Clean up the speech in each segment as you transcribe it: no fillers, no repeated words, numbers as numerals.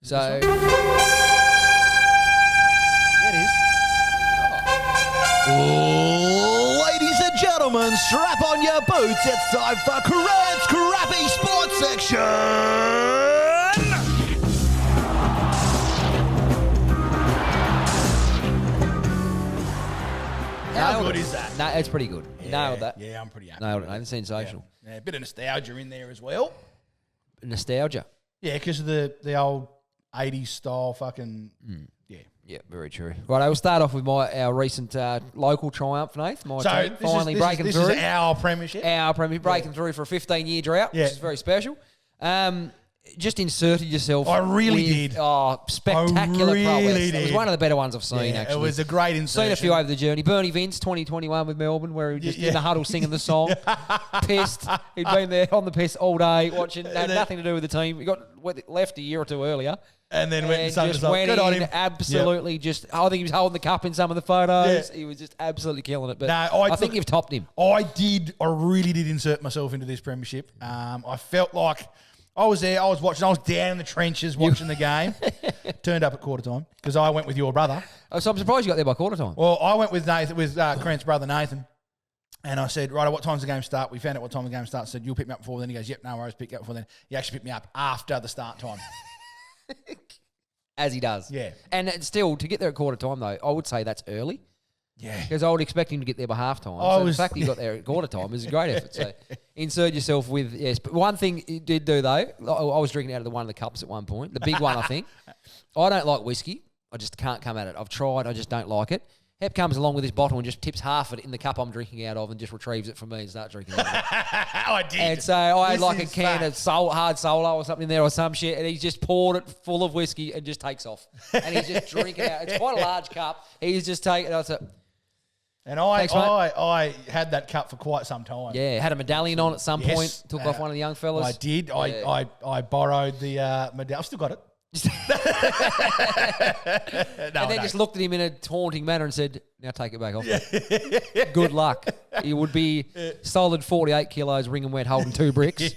So... It is. Oh, ladies and gentlemen, strap on your boots. It's time for Crents Crappy Sports Section. How good is that? No, it's pretty good. Yeah, Nailed that. Yeah, I'm pretty happy. Nailed it. with It's sensational. Yeah, a bit of nostalgia in there as well. Nostalgia. Yeah, because of the old 80s style fucking... Yeah. Yeah, very true. Right, I will start off with our recent local triumph, Nath. My team finally breaking through. This is our premiership. Our premiership, breaking through for a 15-year drought, which is very special. Just inserted yourself. I really did. Oh, spectacular really prowess. did. It was one of the better ones I've seen, actually. It was a great insertion. Seen a few over the journey. Bernie Vince, 2021 with Melbourne, where he was just in the huddle singing the song. Pissed. He'd been there on the piss all day, watching. Had nothing to do with the team. He got left a year or two earlier. And then went and sung just the song. went Good on in, him. absolutely just... I think he was holding the cup in some of the photos. Yeah. He was just absolutely killing it. But No, I think you've topped him. I really did insert myself into this premiership. I felt like I was there, I was watching, I was down in the trenches watching the game. Turned up at quarter time because I went with your brother. Oh, so I'm surprised you got there by quarter time. Well, I went with Nathan, with Crent's brother Nathan. And I said, right, what time's the game start? We found out what time the game starts. Said, you'll pick me up before then. He goes, yep, no worries, pick you up before then. He actually picked me up after the start time. As he does. Yeah. And still, to get there at quarter time, though, I would say that's early. Yeah. Because I would expect him to get there by half time. So the fact that you got there at quarter time is a great effort. So insert yourself with, yes. But one thing he did do, though, I was drinking out of one of the cups at one point. The big one, I think. I don't like whiskey. I just can't come at it. I've tried. I just don't like it. Hep comes along with his bottle and just tips half of it in the cup I'm drinking out of and just retrieves it from me and starts drinking out of it. I did. And so I had This like a is can fact. of hard solo or something in there or some shit, and he's just poured it full of whiskey and just takes off. And he's just drinking out. It's quite a large cup. He's just taking it. And Thanks, mate. I had that cup for quite some time. Yeah, had a medallion on at some Yes. point. Took off one of the young fellas. I did. Yeah. I borrowed the medallion. I've still got it. And then just looked at him in a taunting manner and said, now take it back off. Good luck. He would be solid 48 kilos, ring and wet, holding 2 bricks.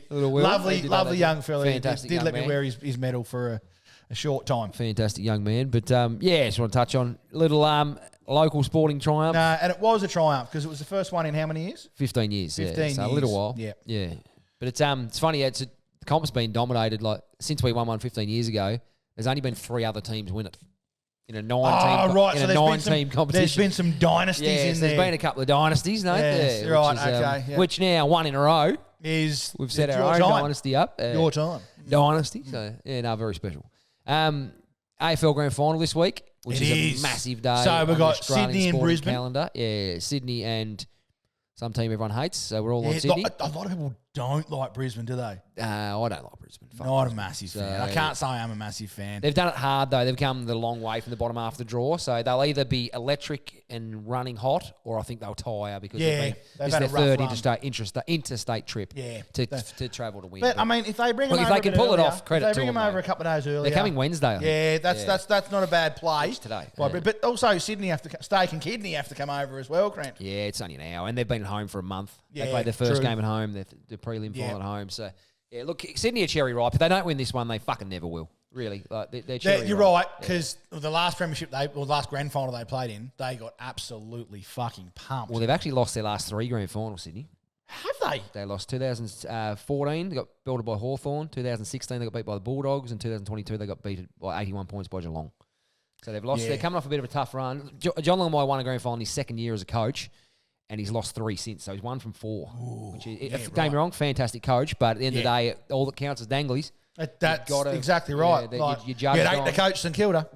Lovely young fella. Fantastic He did young let man. me wear his medal for a short time. Fantastic young man. But, yeah, just want to touch on a little local sporting triumph. No, and it was a triumph because it was the first one in how many years? 15 years. 15 yeah. So a years. little while. Yeah. Yeah. But it's funny. The comp's been dominated. Like since we won one 15 years ago, there's only been 3 other teams win it in a 9-team competition. There's been some dynasties in so there. there's been a couple of dynasties, no? Yes, Yeah, right, which is, okay, yeah. Which now, one in a row, We've set our own dynasty up. Your time. Dynasty. So, yeah, no, very special. AFL Grand Final this week, which is a massive day. So on we've the got Australian Sydney and sporting Brisbane. calendar. Yeah, Sydney and some team everyone hates. So we're all on Yeah, Sydney. a lot of people don't like Brisbane, do they? I don't like Brisbane. Fuck Not a Brisbane. massive So, fan. I can't say I'm a massive fan. They've done it hard, though. They've come the long way from the bottom half of the draw. So they'll either be electric and running hot, or I think they'll tire because they've this is had their a rough third run. interstate trip Yeah. to travel to win. But I mean, if they bring Look, them if over they can a bit pull it earlier, off, credit if to they bring them, them over mate. a couple of days earlier. They're coming Wednesday. I think. Yeah, that's not a bad play. It's today. Right, Yeah. but also Sydney Steak and Kidney have to come over as well, Crent. Yeah, it's only an hour, and they've been at home for a month. Yeah, They played their first true. game at home, the prelim final Yeah. at home. So, yeah, look, Sydney are cherry ripe. If they don't win this one, they fucking never will. Really, like they're cherry You're ripe. right, because the last premiership the last grand final they played in, they got absolutely fucking pumped. Well, they've actually lost their last 3 grand finals, Sydney. Have they? They lost 2014, they got belted by Hawthorn. 2016, they got beat by the Bulldogs. And 2022, they got beaten by 81 points by Geelong. So they've lost. Yeah. They're coming off a bit of a tough run. John Longmire won a grand final in his second year as a coach, and he's lost 3 since. So he's 1 from 4. Which is, don't get me wrong, fantastic coach, but at the end of the day, all that counts is danglies. That's gotta- exactly right. yeah, Like, you judge it ain't on- the coach St Kilda.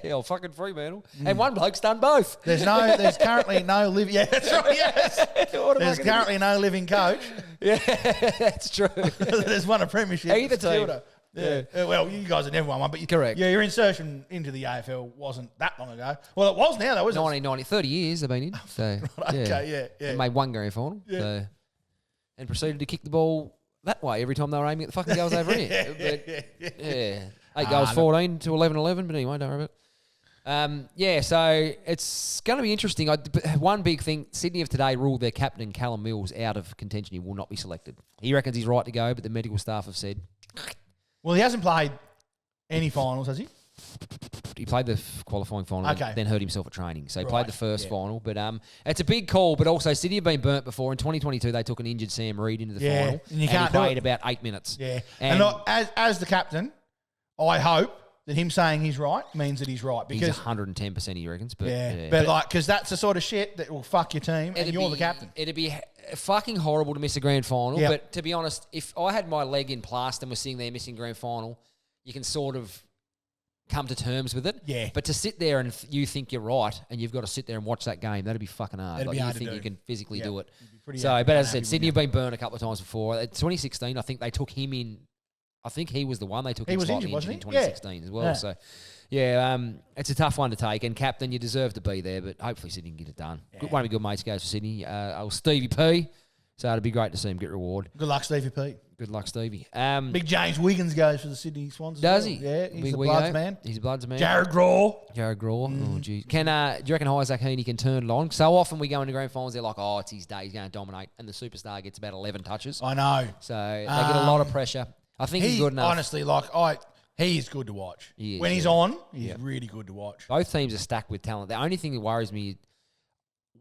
Oh, fucking Fremantle. And one bloke's done both. There's currently no living. Yeah, that's right. Yes. There's currently no living coach. Yeah, that's true. There's won a premiership. Either St team. Kilda. Yeah. Well, you guys have never won one, but Correct. Yeah, your insertion into the AFL wasn't that long ago. Well, it was now though, wasn't it? 1990, 30 years they've been in. So, Okay, yeah. They made 1 grand final. Yeah. So, and proceeded to kick the ball that way every time they were aiming at the fucking goals over here. But, yeah. 8 goals, 14 to 11-11, but anyway, don't worry about it. Yeah, so it's going to be interesting. One big thing, Sydney have today ruled their captain, Callum Mills, out of contention. He will not be selected. He reckons he's right to go, but the medical staff have said... Well, he hasn't played Any finals, has he? He played the qualifying final, Okay. then hurt himself at training. So he Right, played the first final. But it's a big call. But also, City have been burnt before. In 2022, they took an injured Sam Reid into the final. And you can't he do played it. about 8 minutes. Yeah. And as the captain, I hope that him saying he's right means that he's right. Because he's 110%, he reckons. But, because that's the sort of shit that will fuck your team and you're the captain. It'd be fucking horrible to miss a grand final. Yep. But to be honest, if I had my leg in plaster and was sitting there missing grand final, you can sort of come to terms with it. Yeah. But to sit there and you think you're right and you've got to sit there and watch that game, that'd be fucking hard. That'd be hard to you think do. you can physically do it. So, but as I said, Sydney have been burned a couple of times before. 2016, I think they took him in. I think he was the one they took. He was injured, wasn't he? In 2016 as well. Yeah. So, it's a tough one to take. And captain, you deserve to be there, but hopefully Sydney can get it done. Yeah. One of my good mates goes for Sydney. Stevie P. So it'd be great to see him get reward. Good luck, Stevie P. Good luck, Stevie. Big James Wiggins goes for the Sydney Swans. Does he? Yeah, he's a Bloods man. He's a Bloods man. Jared Graw. Oh, geez. Do you reckon Isaac Heaney can turn it on? So often we go into grand finals, they're like, oh, it's his day, he's going to dominate. And the superstar gets about 11 touches. I know. So they get a lot of pressure. I think he's good enough. Honestly, he is good to watch. When he's on, he's really good to watch. Both teams are stacked with talent. The only thing that worries me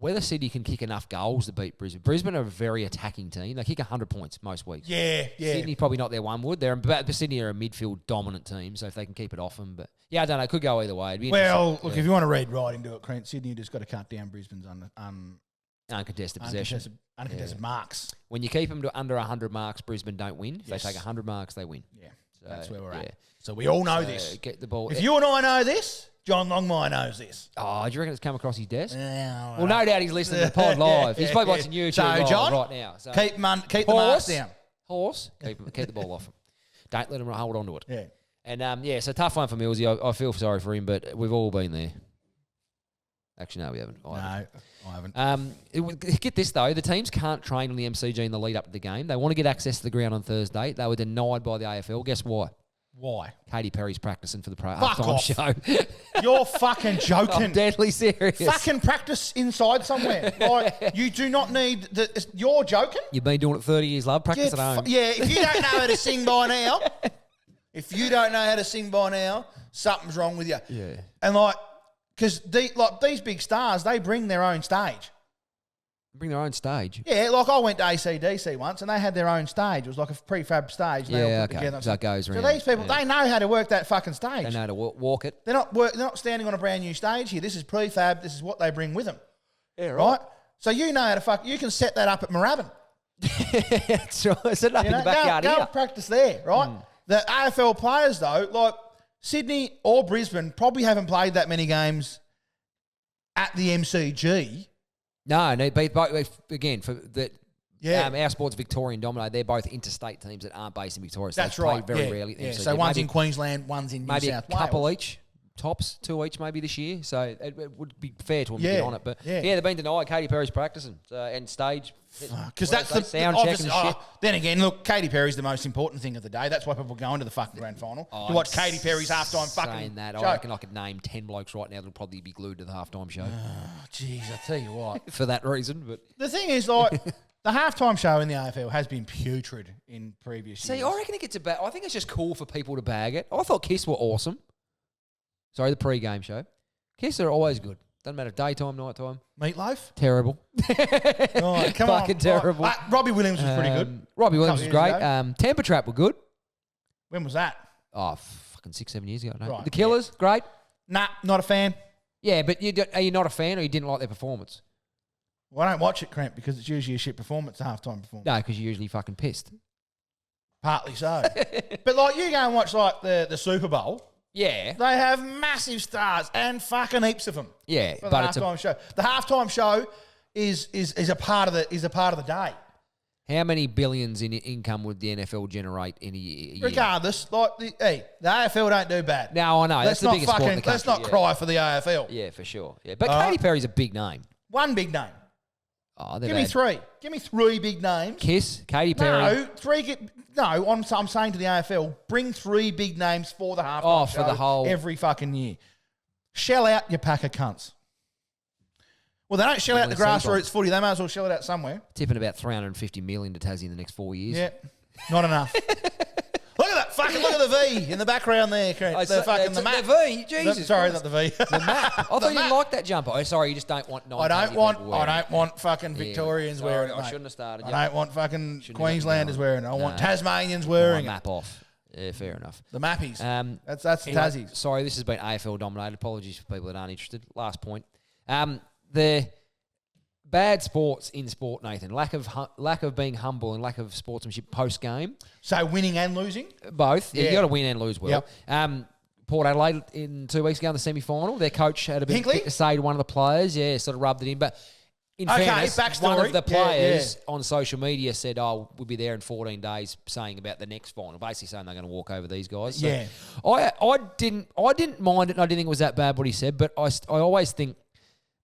whether Sydney can kick enough goals to beat Brisbane. Brisbane are a very attacking team. They kick 100 points most weeks. Yeah. Sydney probably not their one wood. Sydney are a midfield dominant team, so if they can keep it off them. But yeah, I don't know. It could go either way. Look, if you want to read right into it, Crents, Sydney just got to cut down Brisbane's uncontested possession. Uncontested marks. When you keep them to under 100 marks, Brisbane don't win. If they take 100 marks, they win. Yeah, so that's where we're at. So we all know this. Get the ball. If you and I know this, John Longmire knows this. Oh, do you reckon it's come across his desk? Yeah, well, no doubt he's listening to the pod live. He's probably watching YouTube John, right now. So keep the marks down. Horse, keep the ball off him. Don't let him hold on to it. Yeah. And, it's a tough one for Millsy. I feel sorry for him, but we've all been there. Actually, no, we haven't. I haven't. Get this, though. The teams can't train on the MCG in the lead up to the game. They want to get access to the ground on Thursday. They were denied by the AFL. Guess why? Why? Katy Perry's practicing for the halftime show. You're fucking joking. I'm deadly serious. Fucking practice inside somewhere. You do not need you're joking? You've been doing it 30 years, love. Practice at home. If you don't know how to sing by now, something's wrong with you. Yeah. And because these big stars, they bring their own stage. Bring their own stage. Yeah, I went to ACDC once and they had their own stage. It was like a prefab stage. Yeah, okay. So that goes around. So these people, they know how to work that fucking stage. They know to walk it. They're not standing on a brand new stage here. This is prefab. This is what they bring with them. Yeah, right. So you know how to you can set that up at Moorabbin. That's right. Set it up in the backyard go practice there, right? The AFL players, though, Sydney or Brisbane, probably haven't played that many games at the MCG. No, both, again, for that. Yeah. Our sport's Victorian dominated. They're both interstate teams that aren't based in Victoria. So that's right. Very rarely. Yeah. So one's in Queensland, one's in New South Wales. Maybe a couple each, tops, 2 each maybe this year. So it would be fair to them to get on it. But they've been denied. Katy Perry's practicing and stage. Because that's the sound check and shit. Then again, look, Katy Perry's the most important thing of the day. That's why people go into the fucking grand final to watch Katy Perry's halftime fucking show. I reckon I could name 10 blokes right now that'll probably be glued to the halftime show. Jeez, I tell you what. For that reason, but the thing is, the halftime show in the AFL has been putrid in previous years. See, I reckon it gets I think it's just cool for people to bag it. I thought Kiss were awesome. Sorry, the pre-game show. Kiss are always good. Doesn't matter, daytime, nighttime. Meatloaf? Terrible. Come Fucking on. terrible. Robbie Williams was pretty good. Robbie Williams was great. Temper Trap were good. When was that? Oh, fucking 6-7 years ago. No. Right, The Killers, great. Nah, not a fan. Yeah, but are you not a fan or you didn't like their performance? Well, I don't watch it, Crent, because it's usually a shit performance, a halftime performance. No, because you're usually fucking pissed. Partly so. But you go and watch the Super Bowl. Yeah. They have massive stars and fucking heaps of them. Yeah, for the halftime show. The halftime show is a part of the day. How many billions in income would the NFL generate in a year? Regardless, the AFL don't do bad. No, I know. That's the biggest sport in the country. Let's not cry for the AFL. Yeah, for sure. Yeah, but Katy Perry's a big name. One big name. Oh, Give me three. Give me 3 big names. Kiss, Katy Perry. I'm saying to the AFL, bring 3 big names for the halftime show for the whole every fucking year. Shell out, you pack of cunts. Well, they don't shell out the grassroots footy. They might as well shell it out somewhere. Tipping about $350 million to Tassie in the next 4 years. Yeah, not enough. Look at that Fucking look at the V in the background there, Crents. The map. The V, Jesus. Sorry, Christ. not the V. The map. I thought you didn't like that jumper. Oh, sorry, you just don't want. I don't want fucking Victorians wearing it. I shouldn't have started. I don't want fucking Queenslanders wearing it. I want Tasmanians wearing it. Map off. Yeah, fair enough. The mappies. That's the Tassies. Sorry, this has been AFL dominated. Apologies for people that aren't interested. Last point. The bad sports in sport, Nathan. Lack of being humble and lack of sportsmanship post game. So winning and losing? Both. Yeah. You got to win and lose well. Yep. Port Adelaide in 2 weeks ago in the semi-final. Their coach had a bit to say to one of the players. Yeah, sort of rubbed it in. But in fairness, backstory. one of the players on social media said, "Oh, we'll be there in 14 days," saying about the next final, basically saying they're going to walk over these guys. So I didn't mind it, and I didn't think it was that bad what he said. But I always think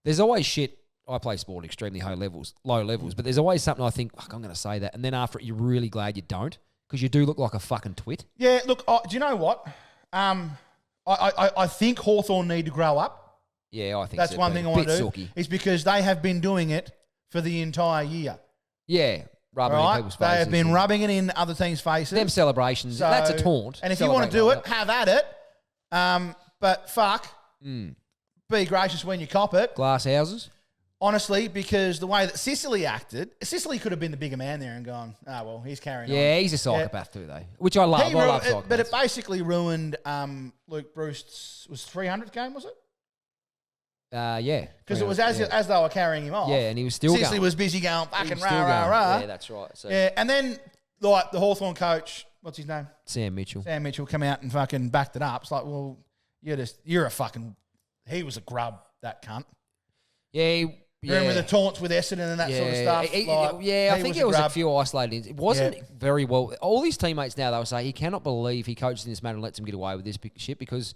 there's always shit. I play sport at extremely low levels, but there's always something I think, fuck, I'm going to say that, and then after it, you're really glad you don't, because you do look like a fucking twit. Yeah, look, do you know what? I think Hawthorn need to grow up. Yeah, I think that's one thing I want to do. Silky. Is because they have been doing it for the entire year. Yeah, rubbing it in people's faces. They have been rubbing it in other teams' faces. Them celebrations, that's a taunt. And if you want to do it, have at it. But fuck, be gracious when you cop it. Glass houses. Honestly, because the way that Sicily acted, Sicily could have been the bigger man there and gone, well, he's carrying on. Yeah, he's a psychopath too, though, which I love. I love psychopaths. But it basically ruined Luke Bruce's 300th game, was it? Yeah. Because it was as they were carrying him off. Yeah, and he was still Sicily going. was busy going, fucking rah. Yeah, that's right. So. Yeah, and then, like, the Hawthorn coach, what's his name? Sam Mitchell come out and fucking backed it up. It's like, well, you're a fucking, he was a grub, that cunt. Yeah, Remember the taunts with Essendon and that sort of stuff? I think it was a few isolated. It wasn't very well. All his teammates now, they will say, he cannot believe he coaches in this manner and lets him get away with this shit, because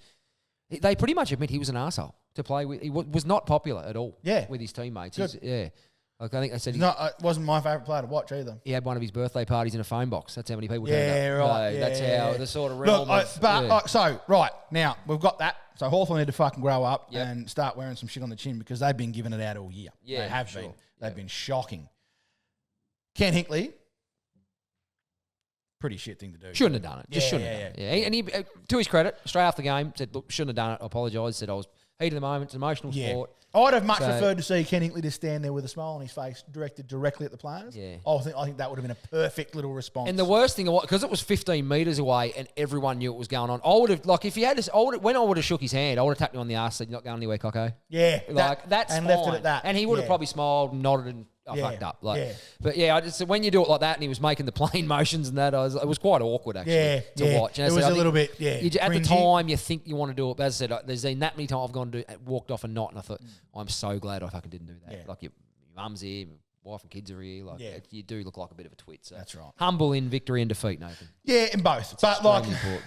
they pretty much admit he was an arsehole to play with. He was not popular at all with his teammates. Like I think they said it wasn't my favourite player to watch either. He had one of his birthday parties in a phone box. That's how many people turned up. Right. That's how the sort of realm now, we've got that. So Hawthorn need to fucking grow up and start wearing some shit on the chin, because they've been giving it out all year. Yeah, they have been. They've been shocking. Ken Hinkley, pretty shit thing to do. Shouldn't have done it. Just shouldn't have done it. Yeah. And he, to his credit, straight after the game, said, look, shouldn't have done it. I apologise. Said I was heat of the moment. It's an emotional sport. I'd have much preferred to see Ken Hinkley just stand there with a smile on his face, directed directly at the players. Yeah. I think that would have been a perfect little response. And the worst thing, because it was 15 metres away and everyone knew what was going on, I would have, like, if he had this, when I would have shook his hand, I would have tapped him on the arse, said, you're not going anywhere, Cocko. Yeah. That's and fine. left it at that. And he would have probably smiled and nodded and fucked up. But I just, when you do it like that and he was making the plane motions and that, it was quite awkward actually to watch. And it was a little bit, at the time, you think you want to do it. But as I said, there's been that many times I've gone to walked off and not, and I thought, I'm so glad I fucking didn't do that. Yeah. Like your mum's here, my wife and kids are here. Like you do look like a bit of a twit. So that's right. Humble in victory and defeat, Nathan. Yeah, in both. But like,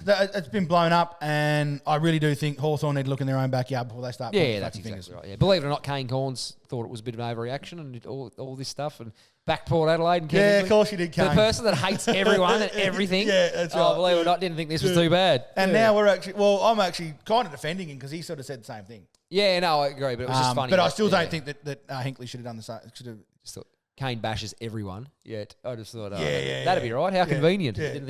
it's been blown up, and I really do think Hawthorn need to look in their own backyard before they start. Yeah, that's exactly right. Yeah. Believe it or not, Kane Corns thought it was a bit of an overreaction and all this stuff, and back Port Adelaide. And of course you did, Kane. The person that hates everyone and everything. That's right. Believe it or not, didn't think this was too bad. And now I'm actually kind of defending him, because he sort of said the same thing. Yeah, no, I agree, but it was just funny. But I still don't think that Hinkley should have done the same. Just thought Kane bashes everyone. I just thought, that'd be right. How convenient. Didn't